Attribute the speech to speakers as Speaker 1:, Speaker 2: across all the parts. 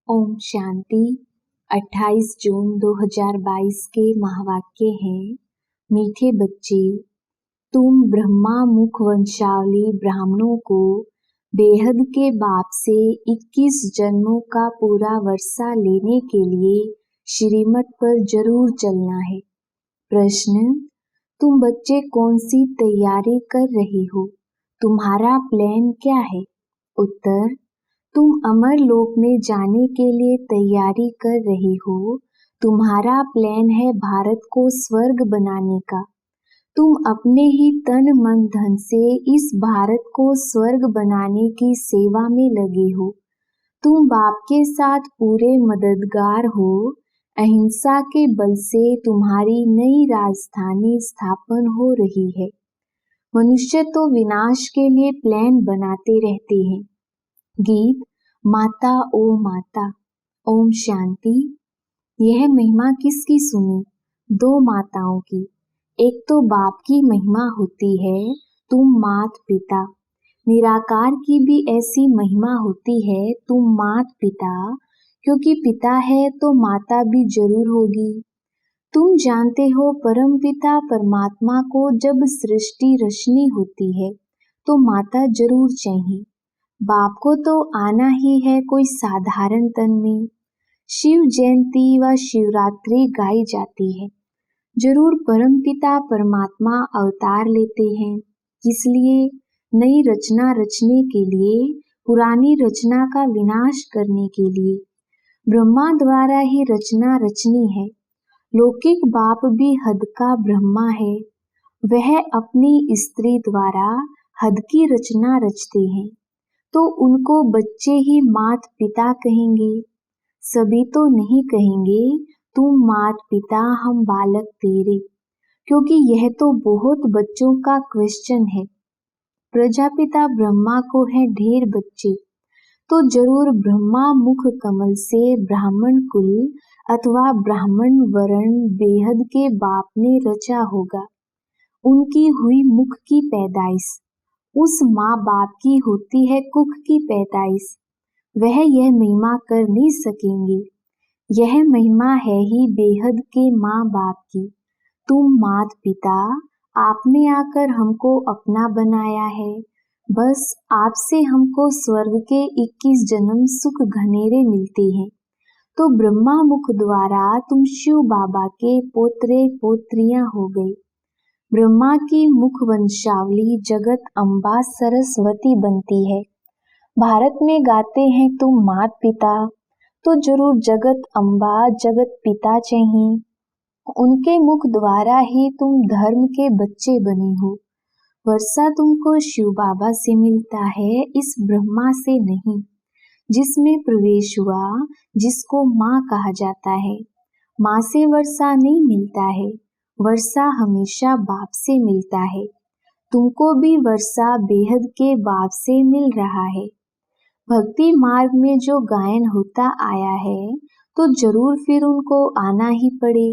Speaker 1: ओम शांति। 28 जून 2022 के महावाक्य हैं, मीठे बच्चे, तुम ब्रह्मा मुख वंशावली ब्राह्मणों को बेहद के बाप से 21 जन्मों का पूरा वर्षा लेने के लिए श्रीमत पर जरूर चलना है। प्रश्न, तुम बच्चे कौन सी तैयारी कर रहे हो? तुम्हारा प्लान क्या है? उत्तर, तुम अमर लोक में जाने के लिए तैयारी कर रहे हो। तुम्हारा प्लान है भारत को स्वर्ग बनाने का। तुम अपने ही तन मन धन से इस भारत को स्वर्ग बनाने की सेवा में लगे हो। तुम बाप के साथ पूरे मददगार हो। अहिंसा के बल से तुम्हारी नई राजधानी स्थापन हो रही है। मनुष्य तो विनाश के लिए प्लान बनाते रहते हैं। गीत माता ओ माता। ओम शांति। यह महिमा किसकी सुनी? दो माताओं की। एक तो बाप की महिमा होती है, तुम मात पिता। निराकार की भी ऐसी महिमा होती है, तुम मात पिता। क्योंकि पिता है तो माता भी जरूर होगी। तुम जानते हो परम पिता परमात्मा को जब सृष्टि रचनी होती है तो माता जरूर चाहिए। बाप को तो आना ही है कोई साधारण तन में। शिव जयंती व शिवरात्रि गाई जाती है। जरूर परमपिता परमात्मा अवतार लेते हैं। इसलिए नई रचना रचने के लिए, पुरानी रचना का विनाश करने के लिए। ब्रह्मा द्वारा ही रचना रचनी है। लौकिक बाप भी हद का ब्रह्मा है। वह अपनी स्त्री द्वारा हद की रचना रचते हैं, तो उनको बच्चे ही मात पिता कहेंगे। सभी तो नहीं कहेंगे तुम मात पिता हम बालक तेरे, क्योंकि यह तो बहुत बच्चों का क्वेश्चन है। प्रजापिता ब्रह्मा को है ढेर बच्चे, तो जरूर ब्रह्मा मुख कमल से ब्राह्मण कुल अथवा ब्राह्मण वर्ण बेहद के बाप ने रचा होगा। उनकी हुई मुख की पैदाइश, उस माँ बाप की होती है कुख की पैदाइश। वह यह महिमा कर नहीं सकेंगे। यह महिमा है ही बेहद के माँ बाप की। तुम मात पिता, आपने आकर हमको अपना बनाया है। बस आपसे हमको स्वर्ग के 21 जन्म सुख घनेरे मिलते हैं। तो ब्रह्मा मुख द्वारा तुम शिव बाबा के पोत्रे पोत्रियां हो गए। ब्रह्मा की मुख वंशावली जगत अम्बा सरस्वती बनती है। भारत में गाते हैं तुम मात पिता, तो जरूर जगत अम्बा जगत पिता चाहिए। उनके मुख द्वारा ही तुम धर्म के बच्चे बने हो। वर्षा तुमको शिव बाबा से मिलता है, इस ब्रह्मा से नहीं। जिसमें प्रवेश हुआ, जिसको माँ कहा जाता है, माँ से वर्षा नहीं मिलता है। वर्षा हमेशा बाप से मिलता है। तुमको भी वर्षा बेहद के बाप से मिल रहा है। भक्ति मार्ग में जो गायन होता आया है, तो जरूर फिर उनको आना ही पड़े।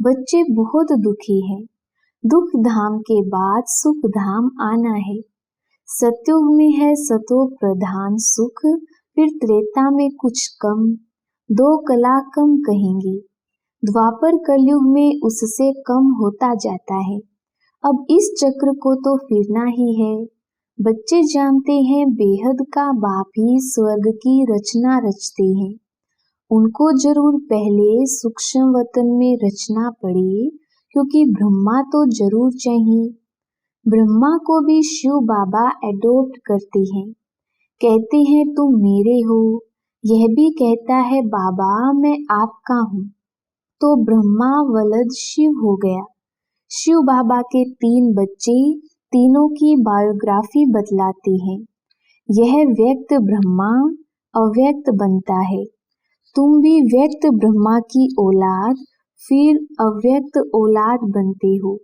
Speaker 1: बच्चे बहुत दुखी हैं। दुख धाम के बाद सुख धाम आना है। सतयुग में है सतो प्रधान सुख, फिर त्रेता में कुछ कम, 2 कला कम कहेंगे। द्वापर कलयुग में उससे कम होता जाता है। अब इस चक्र को तो फिरना ही है। बच्चे जानते हैं बेहद का बाप ही स्वर्ग की रचना रचते हैं। उनको जरूर पहले सूक्ष्म वतन में रचना पड़े, क्योंकि ब्रह्मा तो जरूर चाहिए। ब्रह्मा को भी शिव बाबा एडॉप्ट करते हैं। कहते हैं तुम मेरे हो। यह भी कहता है बाबा मैं आपका हूँ। तो ब्रह्मा वलद शिव हो गया। शिव बाबा के 3 बच्चे, तीनों की बायोग्राफी बतलाते हैं। यह व्यक्त ब्रह्मा अव्यक्त बनता है। तुम भी व्यक्त ब्रह्मा की औलाद, फिर अव्यक्त औलाद बनते हो।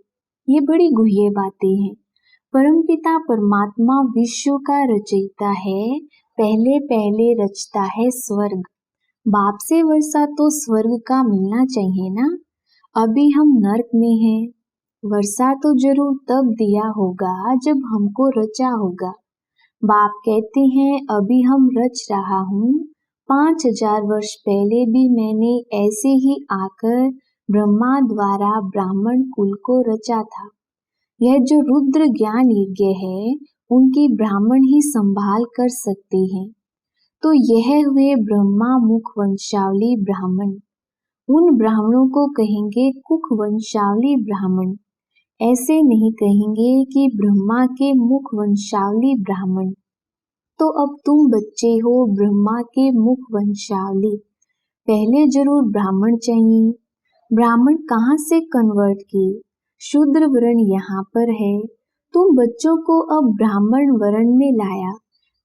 Speaker 1: ये बड़ी गुह्य बातें हैं। परमपिता परमात्मा विश्व का रचयिता है। पहले पहले रचता है स्वर्ग। बाप से वर्षा तो स्वर्ग का मिलना चाहिए ना। अभी हम नर्क में हैं। वर्षा तो जरूर तब दिया होगा जब हमको रचा होगा। बाप कहते हैं अभी हम रच रहा हूँ, 5000 वर्ष पहले भी मैंने ऐसे ही आकर ब्रह्मा द्वारा ब्राह्मण कुल को रचा था। यह जो रुद्र ज्ञान यज्ञ है, उनकी ब्राह्मण ही संभाल कर सकते हैं। तो यह हुए ब्रह्मा मुख वंशावली ब्राह्मण। उन ब्राह्मणों को कहेंगे कुख वंशावली ब्राह्मण। ऐसे नहीं कहेंगे कि ब्रह्मा के मुख वंशावली ब्राह्मण। तो अब तुम बच्चे हो ब्रह्मा के मुख वंशावली, पहले जरूर ब्राह्मण चाहिए। ब्राह्मण कहाँ से कन्वर्ट किए? शूद्र वर्ण यहाँ पर है, तुम बच्चों को अब ब्राह्मण वर्ण में लाया।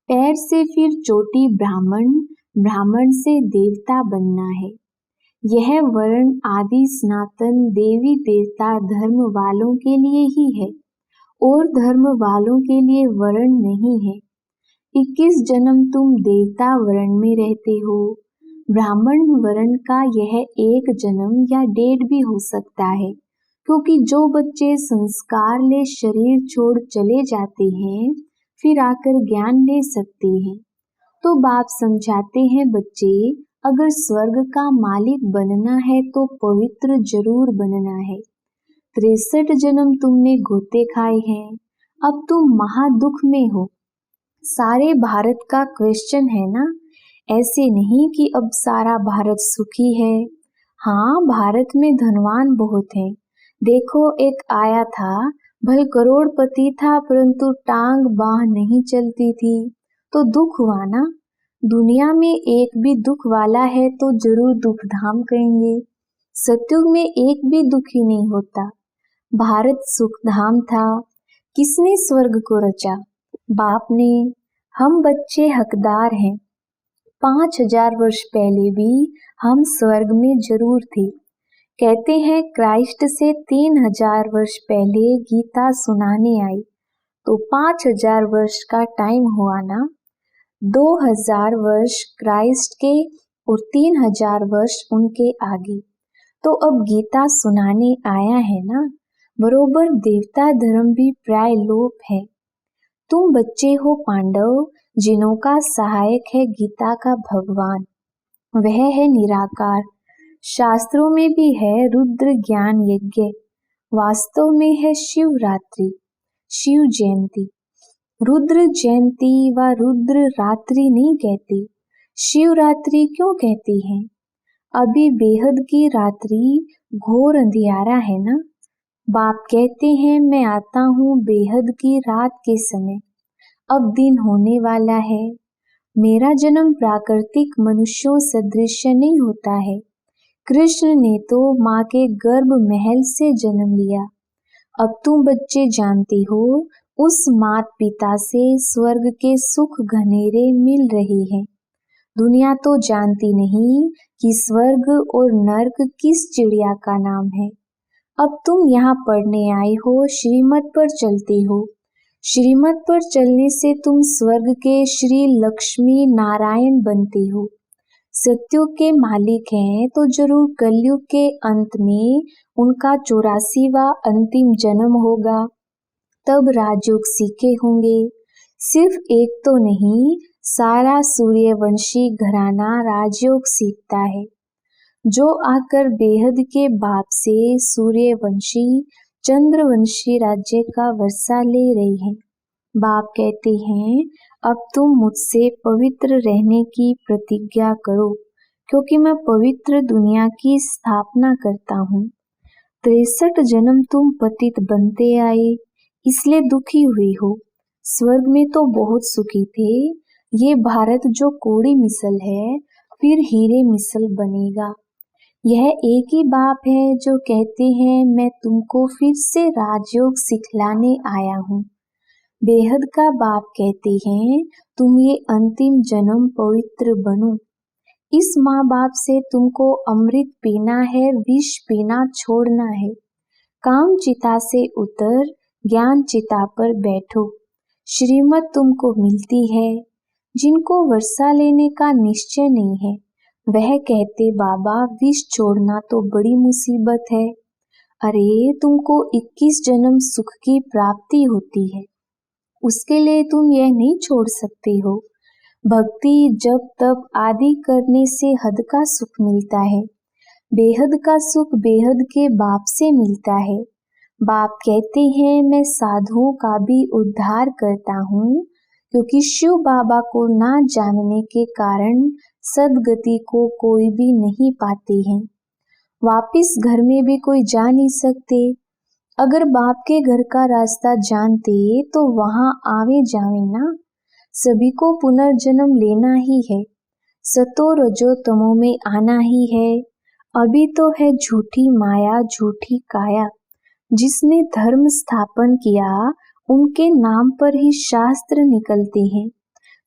Speaker 1: पैर से फिर चोटी ब्राह्मण, ब्राह्मण से देवता बनना है। यह वर्ण आदि सनातन देवी देवता धर्म वालों के लिए ही है, और धर्म वालों के लिए वर्ण नहीं है। 21 जन्म तुम देवता वर्ण में रहते हो। ब्राह्मण वर्ण का यह एक जन्म या 1.5 भी हो सकता है, क्योंकि जो बच्चे संस्कार ले शरीर छोड़ चले जाते हैं, फिर आकर ज्ञान ले सकते हैं। तो बाप समझाते हैं, बच्चे अगर स्वर्ग का मालिक बनना है तो पवित्र जरूर बनना है। 63 जन्म तुमने गोते खाए हैं, अब तुम महादुख में हो। सारे भारत का क्वेश्चन है ना, ऐसे नहीं कि अब सारा भारत सुखी है। हाँ, भारत में धनवान बहुत है। देखो, एक आया था, भले करोड़पति था, परंतु टांग बाह नहीं चलती थी, तो दुख हुआ ना। दुनिया में एक भी दुख वाला है तो जरूर दुख धाम कहेंगे। सतयुग में एक भी दुखी नहीं होता। भारत सुख धाम था। किसने स्वर्ग को रचा? बाप ने। हम बच्चे हकदार हैं। 5000 वर्ष पहले भी हम स्वर्ग में जरूर थे। कहते हैं क्राइस्ट से 3000 वर्ष पहले गीता सुनाने आई, तो 5000 वर्ष का टाइम हुआ ना। 2000 वर्ष क्राइस्ट के और 3000 वर्ष उनके आगे। तो अब गीता सुनाने आया है ना। बरोबर देवता धर्म भी प्राय लोप है। तुम बच्चे हो पांडव, जिनों का सहायक है गीता का भगवान। वह है निराकार। शास्त्रों में भी है रुद्र ज्ञान यज्ञ, वास्तव में है शिवरात्रि, शिव जयंती। रुद्र जयंती व रुद्र रात्रि नहीं कहती, शिवरात्रि क्यों कहती हैं? अभी बेहद की रात्रि घोर अंधियारा है ना। बाप कहते हैं, मैं आता हूँ बेहद की रात के समय। अब दिन होने वाला है। मेरा जन्म प्राकृतिक मनुष्यों सदृश नहीं होता है। कृष्ण ने तो माँ के गर्भ महल से जन्म लिया। अब तुम बच्चे जानते हो, उस मात पिता से स्वर्ग के सुख घनेरे मिल रहे हैं। दुनिया तो जानती नहीं कि स्वर्ग और नर्क किस चिड़िया का नाम है। अब तुम यहाँ पढ़ने आए हो, श्रीमत पर चलते हो। श्रीमत पर चलने से तुम स्वर्ग के श्री लक्ष्मी नारायण बनते हो। सत्युग के मालिक हैं तो जरूर कलयुग के अंत में उनका 84वां अंतिम जन्म होगा। तब राजयोग सीखे होंगे। सिर्फ एक तो नहीं, सारा सूर्यवंशी घराना राजयोग सीखता है। जो आकर बेहद के बाप से सूर्यवंशी चंद्रवंशी राज्य का वर्षा ले रही है। बाप कहते हैं, अब तुम मुझसे पवित्र रहने की प्रतिज्ञा करो, क्योंकि मैं पवित्र दुनिया की स्थापना करता हूँ। 63 जन्म तुम पतित बनते आए, इसलिए दुखी हुए हो। स्वर्ग में तो बहुत सुखी थे। ये भारत जो कोड़ी मिसल है, फिर हीरे मिसल बनेगा। यह एक ही बाप है जो कहते हैं, मैं तुमको फिर से राजयोग सिखलाने आया हूँ। बेहद का बाप कहते हैं, तुम ये अंतिम जन्म पवित्र बनो। इस माँ बाप से तुमको अमृत पीना है, विष पीना छोड़ना है। काम चिता से उतर, ज्ञान चिता पर बैठो। श्रीमत तुमको मिलती है। जिनको वर्षा लेने का निश्चय नहीं है, वह कहते, बाबा विष छोड़ना तो बड़ी मुसीबत है। अरे, तुमको 21 जन्म सुख की प्राप्ति होती है, उसके लिए तुम यह नहीं छोड़ सकते हो। भक्ति जप तप आदि करने से हद का सुख मिलता है। बेहद का सुख बेहद के बाप से मिलता है। बाप कहते हैं मैं साधुओं का भी उद्धार करता हूँ, क्योंकि शिव बाबा को ना जानने के कारण सदगति को कोई भी नहीं पाते हैं। वापिस घर में भी कोई जा नहीं सकते। अगर बाप के घर का रास्ता जानते तो वहाँ आवे जावे ना। सभी को पुनर्जन्म लेना ही है, सतो रजो तमो में आना ही है। अभी तो है झूठी माया झूठी काया। जिसने धर्म स्थापन किया उनके नाम पर ही शास्त्र निकलते हैं,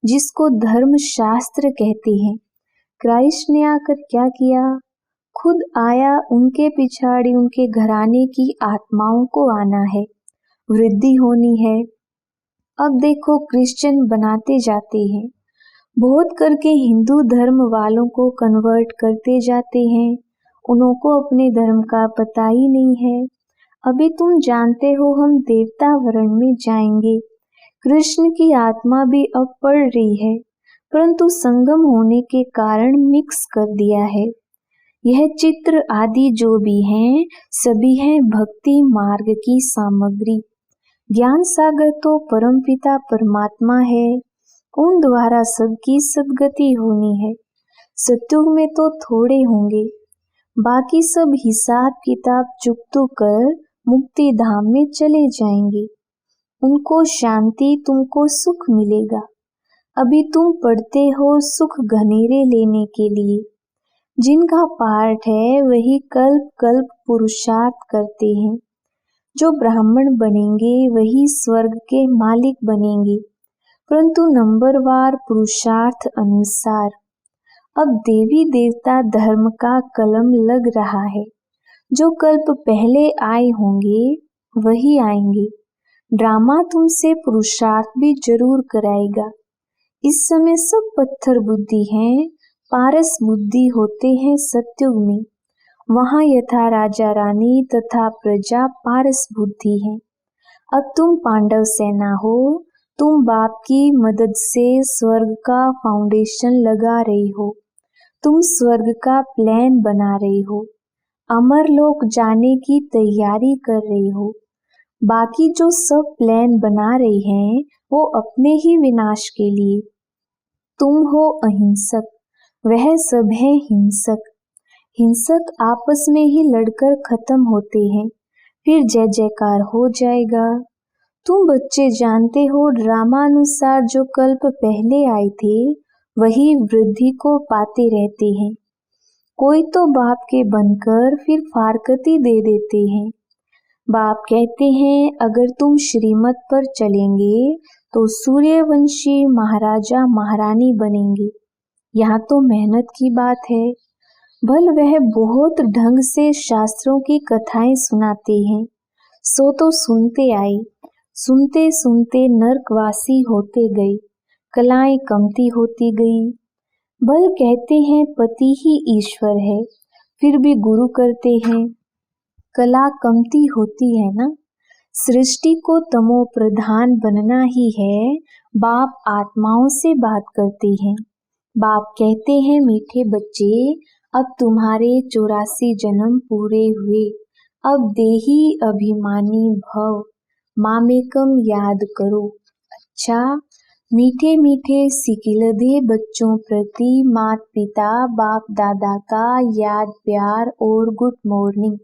Speaker 1: जिसको धर्म शास्त्र कहते हैं। क्राइस्ट ने आकर क्या किया? खुद आया, उनके पिछाड़ी उनके घराने की आत्माओं को आना है, वृद्धि होनी है। अब देखो क्रिश्चियन बनाते जाते हैं, बहुत करके हिंदू धर्म वालों को कन्वर्ट करते जाते हैं। उनको अपने धर्म का पता ही नहीं है। अभी तुम जानते हो हम देवता वर्ण में जाएंगे। कृष्ण की आत्मा भी अब पढ़ रही है, परंतु संगम होने के कारण मिक्स कर दिया है। यह चित्र आदि जो भी हैं सभी हैं भक्ति मार्ग की सामग्री। ज्ञान सागर तो परमपिता परमात्मा है, उन द्वारा सबकी सदगति होनी है। सत्युग में तो थोड़े होंगे, बाकी सब हिसाब किताब चुकतो कर मुक्ति धाम में चले जाएंगे। उनको शांति तुमको सुख मिलेगा। अभी तुम पढ़ते हो सुख घनेरे लेने के लिए। जिनका पाठ है वही कल्प कल्प पुरुषार्थ करते हैं। जो ब्राह्मण बनेंगे वही स्वर्ग के मालिक बनेंगे, परंतु नंबरवार पुरुषार्थ अनुसार। अब देवी देवता धर्म का कलम लग रहा है। जो कल्प पहले आए होंगे वही आएंगे। ड्रामा तुमसे पुरुषार्थ भी जरूर कराएगा। इस समय सब पत्थर बुद्धि हैं, पारस बुद्धि होते हैं सत्युग में। वहाँ यथा राजा रानी तथा प्रजा पारस बुद्धि है। अब तुम पांडव सेना हो, तुम बाप की मदद से स्वर्ग का फाउंडेशन लगा रही हो। तुम स्वर्ग का प्लान बना रही हो, अमर लोक जाने की तैयारी कर रही हो। बाकी जो सब प्लान बना रही हैं वो अपने ही विनाश के लिए। तुम हो अहिंसक, वह सब है हिंसक। हिंसक आपस में ही लड़कर खत्म होते हैं, फिर जय जयकार हो जाएगा। तुम बच्चे जानते हो ड्रामा अनुसार जो कल्प पहले आए थे वही वृद्धि को पाते रहते हैं। कोई तो बाप के बनकर फिर फारकती दे देते हैं। बाप कहते हैं अगर तुम श्रीमत पर चलेंगे तो सूर्यवंशी महाराजा महारानी बनेंगे। यहाँ तो मेहनत की बात है। भल वह बहुत ढंग से शास्त्रों की कथाएं सुनाते हैं, सो तो सुनते आए। सुनते सुनते नरकवासी होते गए, कलाएं कमती होती गई। भल कहते हैं पति ही ईश्वर है, फिर भी गुरु करते हैं। कला कमती होती है ना। सृष्टि को तमो प्रधान बनना ही है। बाप आत्माओं से बात करते हैं। बाप कहते हैं मीठे बच्चे अब तुम्हारे 84 जन्म पूरे हुए। अब देही अभिमानी भव, मामेकम याद करो। अच्छा, मीठे मीठे सिकिलधे बच्चों प्रति माता पिता बाप दादा का याद प्यार और गुड मॉर्निंग।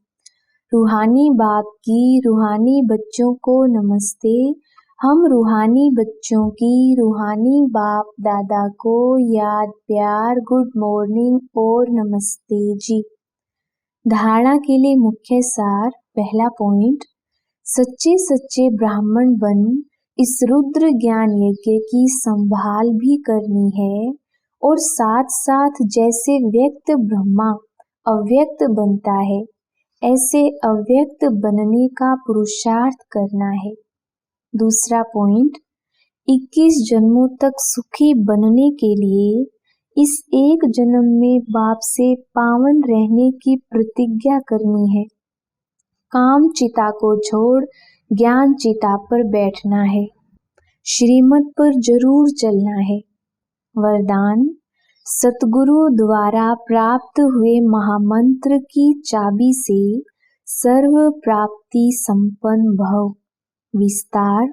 Speaker 1: रूहानी बाप की रूहानी बच्चों को नमस्ते। हम रूहानी बच्चों की रूहानी बाप दादा को याद प्यार गुड मॉर्निंग और नमस्ते जी। धारणा के लिए मुख्य सार। पहला पॉइंट, सच्चे सच्चे ब्राह्मण बन इस रुद्र ज्ञान यज्ञ की संभाल भी करनी है और साथ साथ जैसे व्यक्त ब्रह्मा अव्यक्त बनता है ऐसे अव्यक्त बनने का पुरुषार्थ करना है। दूसरा पॉइंट, 21 जन्मों तक सुखी बनने के लिए इस एक जन्म में बाप से पावन रहने की प्रतिज्ञा करनी है। काम चिता को छोड़ ज्ञान चिता पर बैठना है। श्रीमत पर जरूर चलना है। वरदान। सतगुरु द्वारा प्राप्त हुए महामंत्र की चाबी से सर्व प्राप्ति संपन्न भव। विस्तार।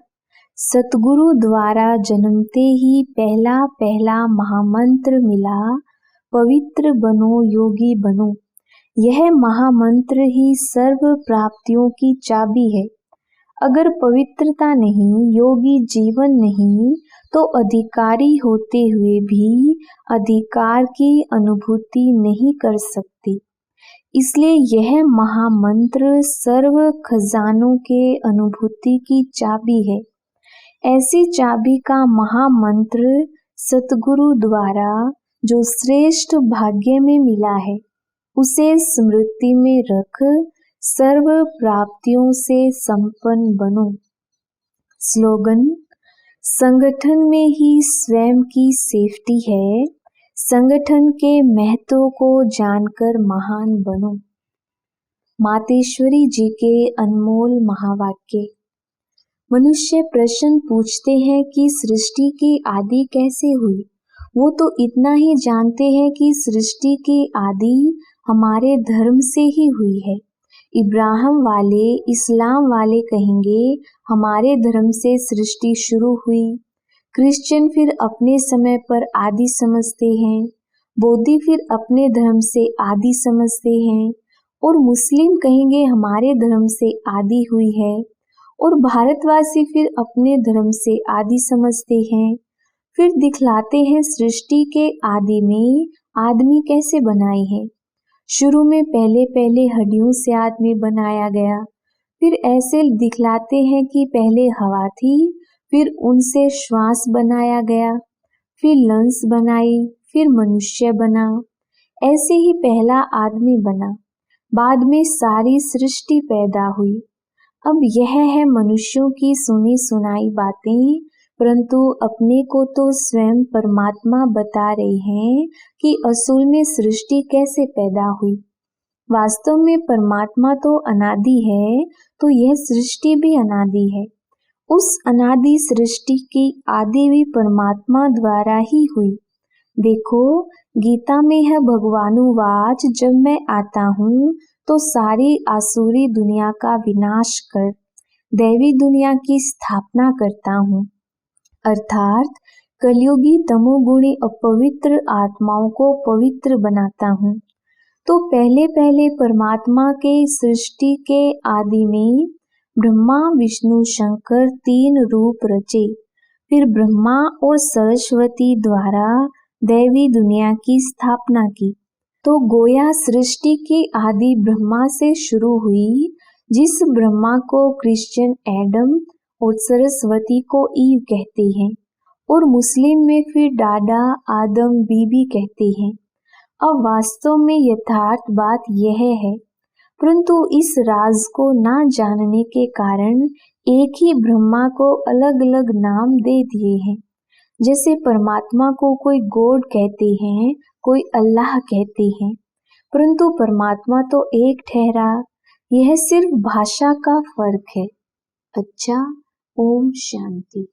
Speaker 1: सतगुरु द्वारा जन्मते ही पहला पहला महामंत्र मिला, पवित्र बनो योगी बनो। यह महामंत्र ही सर्व प्राप्तियों की चाबी है। अगर पवित्रता नहीं, योगी जीवन नहीं, तो अधिकारी होते हुए भी अधिकार की अनुभूति नहीं कर सकते। इसलिए यह महामंत्र सर्व खजानों के अनुभूति की चाबी है। ऐसी चाबी का महामंत्र सतगुरु द्वारा जो श्रेष्ठ भाग्य में मिला है, उसे स्मृति में रख सर्व प्राप्तियों से संपन्न बनो। स्लोगन। संगठन में ही स्वयं की सेफ्टी है, संगठन के महत्व को जानकर महान बनो। मातेश्वरी जी के अनमोल महावाक्य। मनुष्य प्रश्न पूछते हैं कि सृष्टि की आदि कैसे हुई। वो तो इतना ही जानते हैं कि सृष्टि की आदि हमारे धर्म से ही हुई है। इब्राहिम वाले, इस्लाम वाले कहेंगे हमारे धर्म से सृष्टि शुरू हुई। क्रिश्चियन फिर अपने समय पर आदि समझते हैं, बौद्धी फिर अपने धर्म से आदि समझते हैं, और मुस्लिम कहेंगे हमारे धर्म से आदि हुई है, और भारतवासी फिर अपने धर्म से आदि समझते हैं। फिर दिखलाते हैं सृष्टि के आदि में आदमी कैसे बनाए हैं। शुरू में पहले हड्डियों से आदमी बनाया गया। फिर ऐसे दिखलाते हैं कि पहले हवा थी, फिर उनसे श्वास बनाया गया, फिर लंस बनाई, फिर मनुष्य बना। ऐसे ही पहला आदमी बना, बाद में सारी सृष्टि पैदा हुई। अब यह है मनुष्यों की सुनी सुनाई बातें, परंतु अपने को तो स्वयं परमात्मा बता रहे हैं कि असूल में सृष्टि कैसे पैदा हुई। वास्तव में परमात्मा तो अनादि है, तो यह सृष्टि भी अनादि है। उस अनादि सृष्टि की आदि भी परमात्मा द्वारा ही हुई। देखो, गीता में है भगवानुवाच, जब मैं आता हूँ तो सारी आसुरी दुनिया का विनाश कर दैवी दुनिया की स्थापना करता हूँ। अर्थात कलयुगी तमोगुणी अपवित्र आत्माओं को पवित्र बनाता हूँ। तो पहले परमात्मा के सृष्टि के आदि में ब्रह्मा विष्णु शंकर 3 रूप रचे। फिर ब्रह्मा और सरस्वती द्वारा दैवी दुनिया की स्थापना की। तो गोया सृष्टि की आदि ब्रह्मा से शुरू हुई, जिस ब्रह्मा को क्रिश्चियन एडम और सरस्वती को ईव कहते हैं, और मुस्लिम में फिर डाडा आदम बीबी कहते हैं। अब वास्तव में यथार्थ बात यह है, परंतु इस राज को ना जानने के कारण एक ही ब्रह्मा को अलग अलग नाम दे दिए हैं। जैसे परमात्मा को कोई गॉड कहते हैं, कोई अल्लाह कहते हैं, परंतु परमात्मा तो एक ठहरा। यह सिर्फ भाषा का फर्क है। अच्छा, ओम शांति।